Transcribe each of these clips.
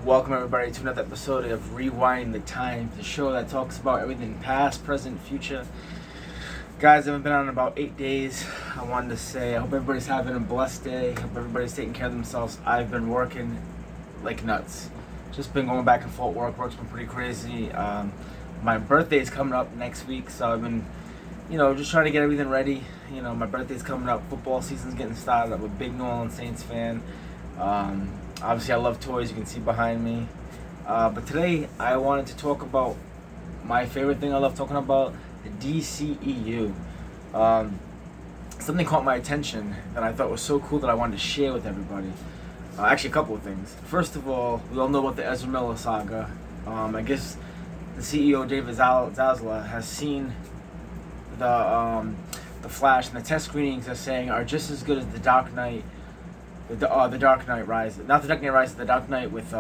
Welcome everybody to another episode of Rewind the Time, the show that talks about everything past, present, future. Guys, I've been on in about 8 days. I wanted to say I hope everybody's having a blessed day. Hope everybody's taking care of themselves. I've been working like nuts. Just been going back and forth. Work's been pretty crazy. My birthday is coming up next week, so I've been, just trying to get everything ready. My birthday's coming up. Football season's getting started. I'm a big New Orleans Saints fan. Obviously, I love toys. You can see behind me. But today, I wanted to talk about my favorite thing I love talking about, the DCEU. Something caught my attention that I thought was so cool that I wanted to share with everybody. Actually, a couple of things. First of all, we all know about the Ezra Miller saga. I guess the CEO, David Zaslav, has seen the Flash, and the test screenings are saying are just as good as the Dark Knight. The Dark Knight Rises, not the Dark Knight Rises, the Dark Knight with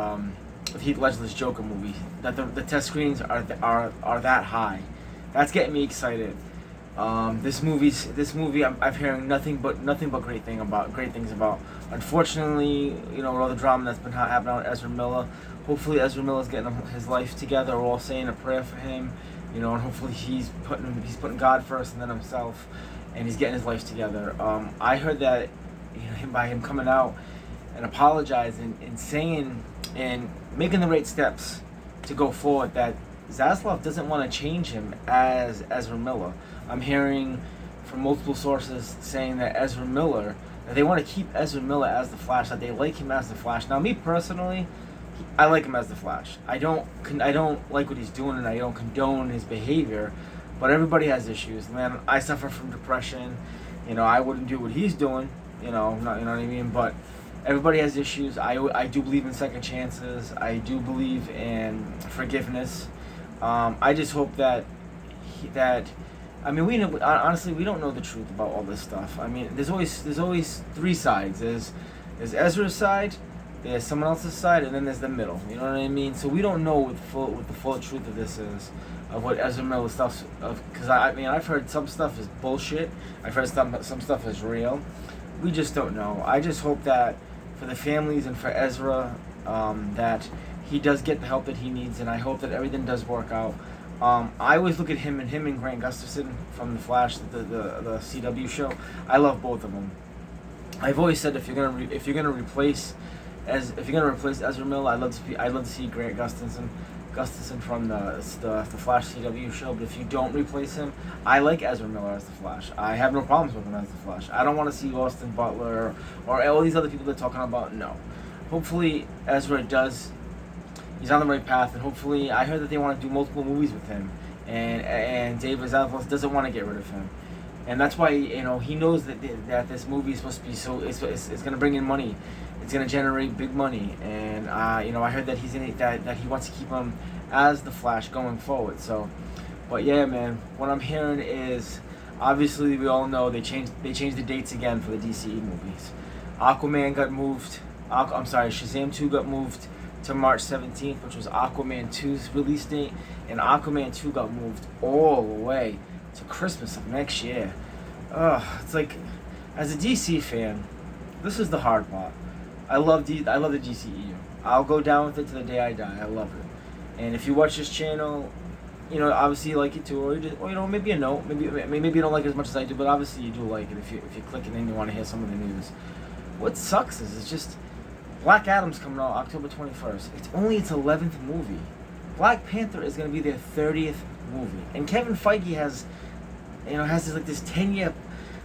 Heath Ledger's Joker movie. That the test screenings are that high. That's getting me excited. This movie I'm hearing nothing but great things about. Unfortunately, with all the drama that's been happening with Ezra Miller. Hopefully Ezra Miller's getting his life together. We're all saying a prayer for him, and hopefully he's putting God first and then himself, and he's getting his life together. I heard that. By him coming out and apologizing and saying and making the right steps to go forward, that Zaslav doesn't want to change him as Ezra Miller. I'm hearing from multiple sources saying that that they want to keep Ezra Miller as the Flash, that they like him as the Flash. Now, me personally, I like him as the Flash. I don't like what he's doing, and I don't condone his behavior, but everybody has issues. Man, I suffer from depression. I wouldn't do what he's doing. You know what I mean? But everybody has issues. I do believe in second chances. I do believe in forgiveness. I just hope that we know, honestly, we don't know the truth about all this stuff. I mean, there's always three sides. There's Ezra's side, there's someone else's side, and then there's the middle. You know what I mean? So we don't know what the full truth of this is, of what Ezra Miller stuff of, because I've heard some stuff is bullshit. I've heard some stuff is real. We just don't know. I just hope that for the families and for Ezra, that he does get the help that he needs, and I hope that everything does work out. I always look at him and Grant Gustafson from The Flash, the CW show. I love both of them. I've always said if you're gonna replace Ezra Miller, I'd love to see Grant Gustafson from the Flash CW show. But if you don't replace him, I like Ezra Miller as the Flash. I have no problems with him as the Flash. I don't want to see Austin Butler or all these other people they're talking about. No. Hopefully Ezra he's on the right path, and hopefully I heard that they want to do multiple movies with him, and David Zaslav doesn't want to get rid of him. And that's why he knows that this movie is supposed to be it's going to bring in money. It's going to generate big money, and I heard that he's in it, that he wants to keep him as the Flash going forward. So, but yeah, man, what I'm hearing is obviously we all know they changed the dates again for the DCE movies. Aquaman got moved. Shazam 2 got moved to March 17th, which was Aquaman 2's release date, and Aquaman 2 got moved all the way to Christmas of next year. It's like, as a DC fan, this is the hard part. I love the DCEU. I'll go down with it to the day I die. I love it. And if you watch this channel, obviously you like it too, or maybe you don't. Maybe you don't like it as much as I do, but obviously you do like it if you click it and you want to hear some of the news. What sucks is it's just Black Adam's coming out October 21st. It's only its 11th movie. Black Panther is going to be their 30th movie, and Kevin Feige has this 10-year.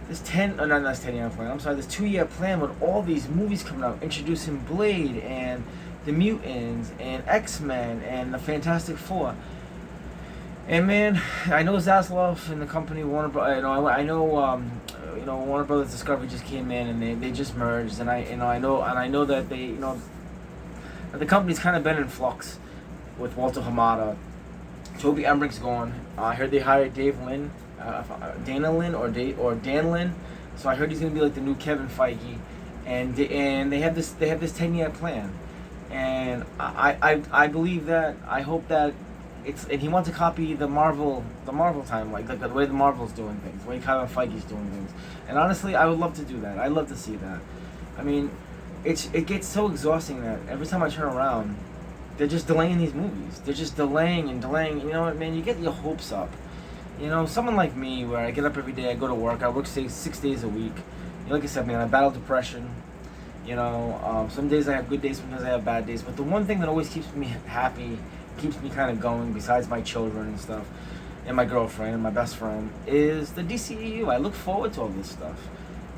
This 10-year plan. I'm sorry, this 2-year plan with all these movies coming out, introducing Blade and the Mutants and X-Men and the Fantastic Four. And man, I know Zaslav and the company Warner Brothers. I know Warner Brothers Discovery just came in and they just merged, and I know that they that the company's kind of been in flux with Walter Hamada. Toby Emmerich's gone. I heard they hired Dave Lin. Dan Lin, so I heard he's gonna be like the new Kevin Feige, and they have this 10-year plan, and I believe that. I hope that and he wants to copy the Marvel time, like the way the Marvel's doing things, the way Kevin Feige's doing things, and honestly, I would love to do that. I'd love to see that. I mean, it gets so exhausting that every time I turn around, they're just delaying these movies. They're just delaying and delaying. You know what, man? You get your hopes up. You know, someone like me, where I get up every day, I go to work, I work 6 days a week. You know, like I said, man, I battle depression. You know, some days I have good days, some days I have bad days. But the one thing that always keeps me happy, keeps me kind of going, besides my children and stuff, and my girlfriend and my best friend, is the DCEU. I look forward to all this stuff.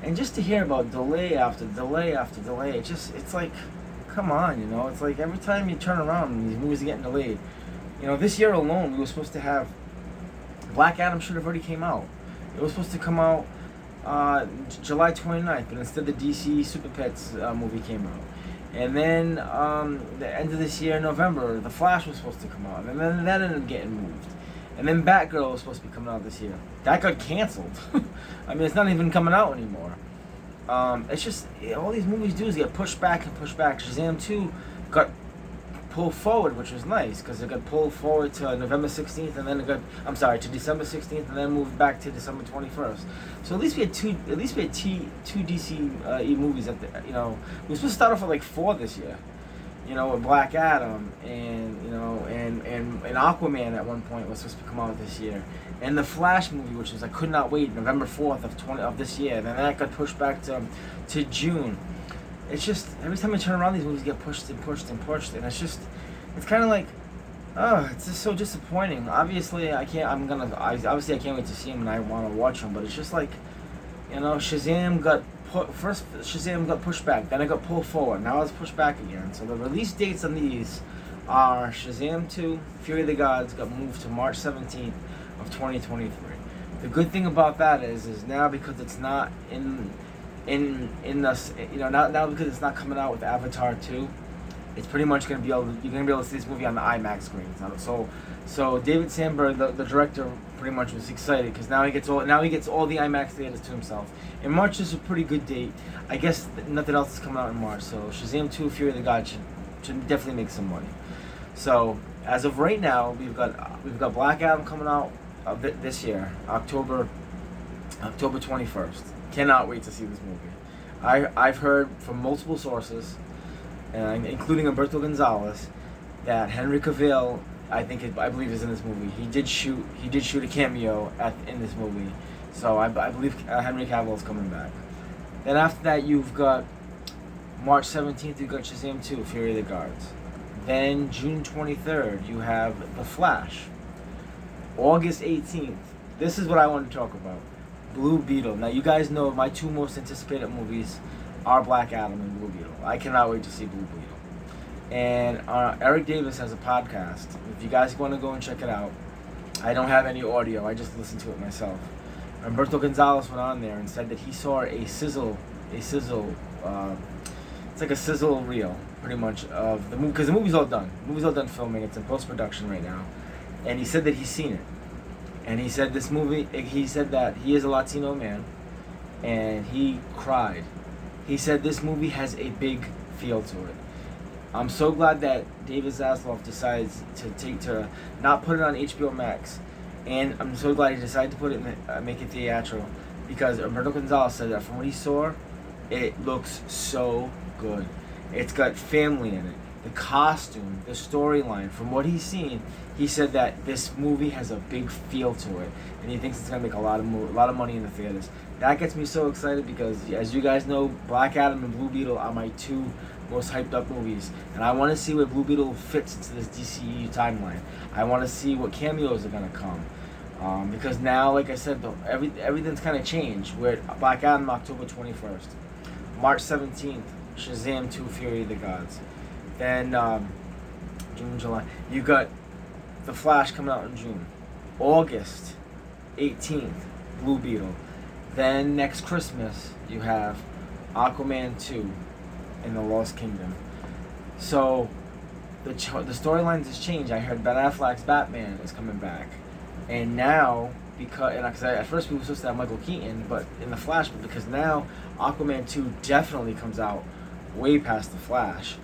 And just to hear about delay after delay after delay, it's like, come on, you know. It's like every time you turn around and these movies are getting delayed. You know, this year alone, we were supposed to have, Black Adam should have already came out. It was supposed to come out July 29th, but instead the DC Super Pets movie came out. And then the end of this year, November, The Flash was supposed to come out. And then that ended up getting moved. And then Batgirl was supposed to be coming out this year. That got canceled. I mean, it's not even coming out anymore. It's just, all these movies do is get pushed back and pushed back. Shazam 2 got pulled forward, which was nice, because it got pulled forward to November 16th, and then it got, to December 16th, and then moved back to December 21st. So at least we had two DC movies at the, you know, we were supposed to start off with like 4 this year. You know, with Black Adam and, you know, and Aquaman at one point was supposed to come out this year. And the Flash movie, which was, I could not wait, November 4th of this year. And then that got pushed back to June. It's just, every time I turn around, these movies get pushed and pushed and pushed. And it's just, it's kind of like, it's just so disappointing. Obviously, I can't wait to see them and I want to watch them. But it's just like, you know, Shazam got pushed back, then it got pulled forward, now it's pushed back again. So the release dates on these are Shazam 2, Fury of the Gods got moved to March 17th of 2023. The good thing about that is now, because it's not in the, you know, now because it's not coming out with Avatar 2, it's pretty much you're gonna be able to see this movie on the IMAX screens. So David Sandberg, the director, pretty much was excited because now he gets all the IMAX theaters to himself. And March is a pretty good date. I guess nothing else is coming out in March, so Shazam 2, Fury of the Gods should definitely make some money. So as of right now, we've got Black Adam coming out this year, October 21st. Cannot wait to see this movie. I've heard from multiple sources, including Humberto Gonzalez, that Henry Cavill, I believe, is in this movie. He did shoot a cameo in this movie, so I believe Henry Cavill is coming back. Then after that, you've got March 17th. You've got Shazam 2, Fury of the Gods. Then June 23rd, you have The Flash. August 18th. This is what I want to talk about. Blue Beetle. Now, you guys know my 2 most anticipated movies are Black Adam and Blue Beetle. I cannot wait to see Blue Beetle. And Eric Davis has a podcast. If you guys want to go and check it out, I don't have any audio. I just listen to it myself. Humberto Gonzalez went on there and said that he saw a sizzle. It's like a sizzle reel, pretty much, of the movie, because the movie's all done. The movie's all done filming. It's in post-production right now. And he said that he's seen it. And he said that he is a Latino man, and he cried. He said this movie has a big feel to it. I'm so glad that David Zaslav decides to not put it on HBO Max, and I'm so glad he decided to put it make it theatrical, because Humberto Gonzalez said that from what he saw, it looks so good. It's got family in it, the costume, the storyline. From what he's seen, he said that this movie has a big feel to it, and he thinks it's gonna make a lot of money in the theaters. That gets me so excited because, as you guys know, Black Adam and Blue Beetle are my 2 most hyped up movies, and I want to see where Blue Beetle fits into this DCEU timeline. I want to see what cameos are gonna come, because now, like I said, everything's kind of changed. We're at Black Adam October 21st, March 17th, Shazam 2, Fury of the Gods. Then June, July, you got The Flash coming out in June. August 18th, Blue Beetle. Then next Christmas, you have Aquaman 2 in the Lost Kingdom. So the storylines has changed. I heard Ben Affleck's Batman is coming back, and now because at first we were supposed to have Michael Keaton, but in the Flash, but because now Aquaman 2 definitely comes out way past the Flash.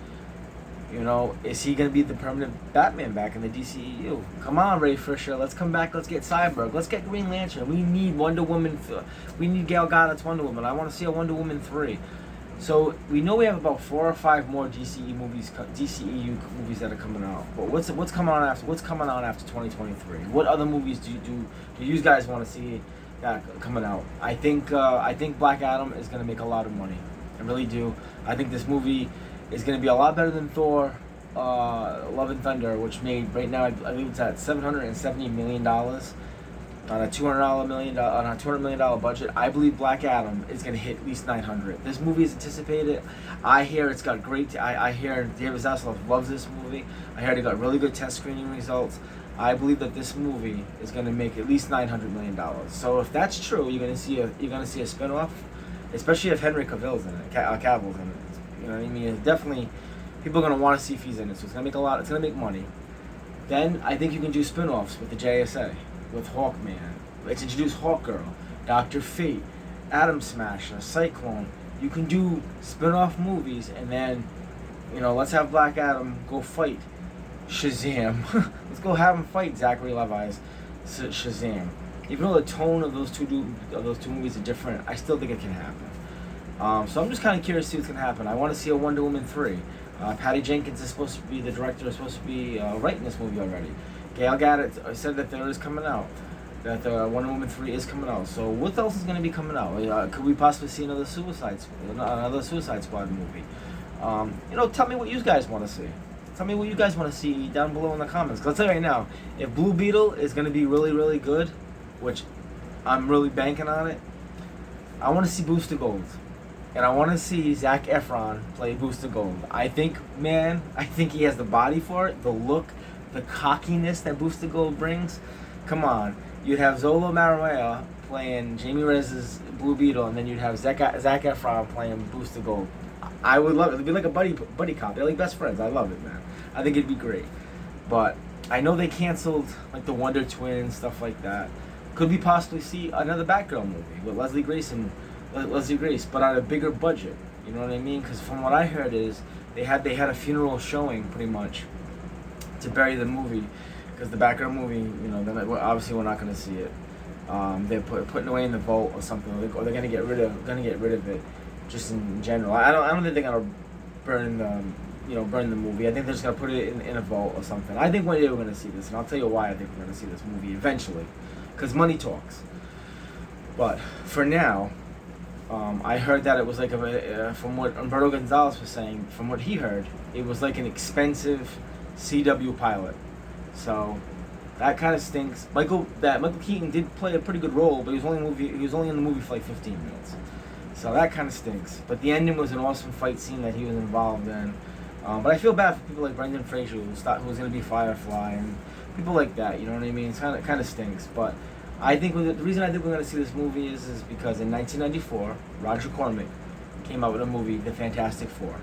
You know, is he going to be the permanent Batman back in the DCEU? Come on, Ray Fisher, let's come back. Let's get Cyborg. Let's get Green Lantern. We need Wonder Woman. We need Gal Gadot's Wonder Woman. I want to see a Wonder Woman 3. So we know we have about 4 or 5 more DCEU movies that are coming out. But what's coming on after? What's coming on after 2023? What other movies do you guys want to see that coming out? I think Black Adam is gonna make a lot of money. I really do. I think this movie is gonna be a lot better than Thor, Love and Thunder, which made right now I believe it's at $770 million. On a $200 million budget. I believe Black Adam is going to hit at least 900. This movie is anticipated. I hear it's got great. I hear David Zaslav loves this movie. I heard it got really good test screening results. I believe that this movie is going to make at least $900 million. So if that's true, you're going to see a spinoff, especially if Henry Cavill's in it, Cavill's in it. You know what I mean? It's definitely people are going to want to see if he's in it. So it's going to make a lot. It's going to make money. Then I think you can do spinoffs with the JSA. With Hawkman. Let's introduce Hawkgirl, Dr. Fate, Atom Smasher, Cyclone. You can do spin-off movies, and then, let's have Black Adam go fight Shazam. Let's go have him fight Zachary Levi's Shazam. Even though the tone of those two movies are different, I still think it can happen. So I'm just kind of curious to see what's going to happen. I want to see a Wonder Woman 3. Patty Jenkins is supposed to be the director, is supposed to be writing this movie already. Gail Gadot said that there is coming out, that the Wonder Woman 3 is coming out. So what else is going to be coming out? Could we possibly see another Suicide Squad movie? Tell me what you guys want to see. Tell me what you guys want to see down below in the comments. 'Cause I'll tell you right now, if Blue Beetle is going to be really, really good, which I'm really banking on it, I want to see Booster Gold. And I want to see Zac Efron play Booster Gold. I think he has the body for it, the look, the cockiness that Booster Gold brings. Come on. You'd have Zola Maravilla playing Jamie Rez's Blue Beetle, and then you'd have Zac Efron playing Booster Gold. I would love it. It'd be like a buddy cop. They're like best friends. I love it, man. I think it'd be great. But I know they canceled like the Wonder Twins, stuff like that. Could we possibly see another Batgirl movie with Leslie Grace, but on a bigger budget? You know what I mean? Because from what I heard is they had a funeral showing pretty much to bury the movie, because the Batgirl movie, obviously we're not going to see it. They're putting away in the vault or something, or they're going to get rid of it, just in general. I don't think they're going to burn the movie. I think they're just going to put it in a vault or something. I think one day we're going to see this, and I'll tell you why I think we're going to see this movie eventually, because money talks. But for now, I heard that it was like from what Umberto Gonzalez was saying, from what he heard, it was like an expensive CW pilot. So that kind of stinks. Michael Keaton did play a pretty good role, but he was only in the movie for like 15 minutes. So that kind of stinks. But the ending was an awesome fight scene that he was involved in. But I feel bad for people like Brendan Fraser, who's going to be Firefly, and people like that. You know what I mean? It kind of stinks. But I think the reason I think we're going to see this movie is because in 1994, Roger Corman came out with a movie, The Fantastic Four.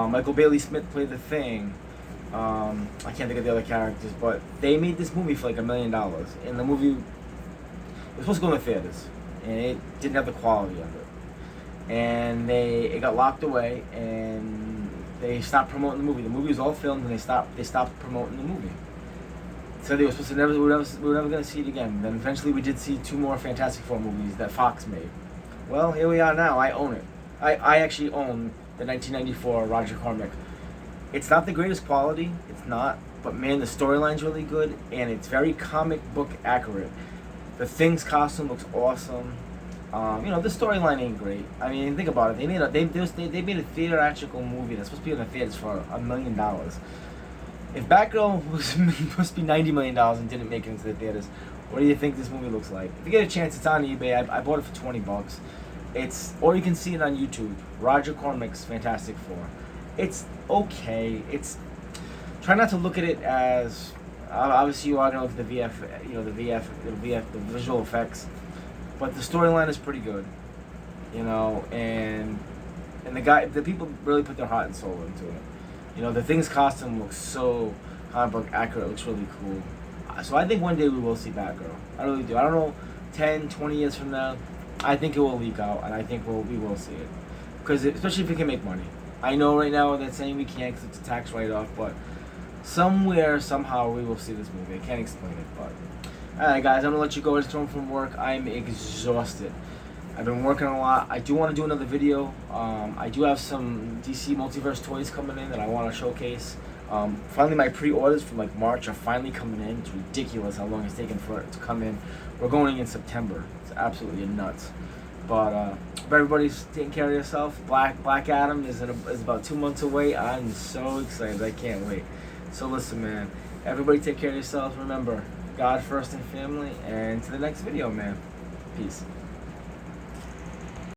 Michael Bailey Smith played the Thing. I can't think of the other characters, but they made this movie for like $1 million, and the movie was supposed to go in the theaters, and it didn't have the quality of it, and it got locked away, and they stopped promoting the movie. The movie was all filmed, and they stopped promoting the movie. So they were supposed to we were never going to see it again. Then eventually we did see 2 more Fantastic Four movies that Fox made. Well, here we are now. I own it. I actually own the 1994 Roger Corman. It's not the greatest quality, it's not, but man, the storyline's really good, and it's very comic book accurate. The Thing's costume looks awesome. The storyline ain't great. I mean, think about it. They made a theatrical movie that's supposed to be in the theaters for $1 million. If Batgirl was supposed to be $90 million and didn't make it into the theaters, what do you think this movie looks like? If you get a chance, it's on eBay. I bought it for $20. Or you can see it on YouTube. Roger Corman's Fantastic Four. It's okay. Try not to look at it as obviously you are gonna look at the visual effects, but the storyline is pretty good, and the people really put their heart and soul into it. The Thing's costume looks so comic book accurate. It looks really cool. So I think one day we will see Batgirl. I really do. I don't know, 10, 20 years from now, I think it will leak out, and I think we will see it, because especially if it can make money. I know right now they're saying we can't because it's a tax write-off, but somewhere, somehow, we will see this movie. I can't explain it, but... Alright, guys, I'm going to let you go. I just came home from work. I'm exhausted. I've been working a lot. I do want to do another video. I do have some DC Multiverse toys coming in that I want to showcase. Finally, my pre-orders from like March are finally coming in. It's ridiculous how long it's taken for it to come in. We're going in September. It's absolutely nuts. But if everybody's taking care of yourself, Black Adam is about 2 months away. I'm so excited. I can't wait. So listen, man. Everybody take care of yourselves. Remember, God first and family. And to the next video, man. Peace.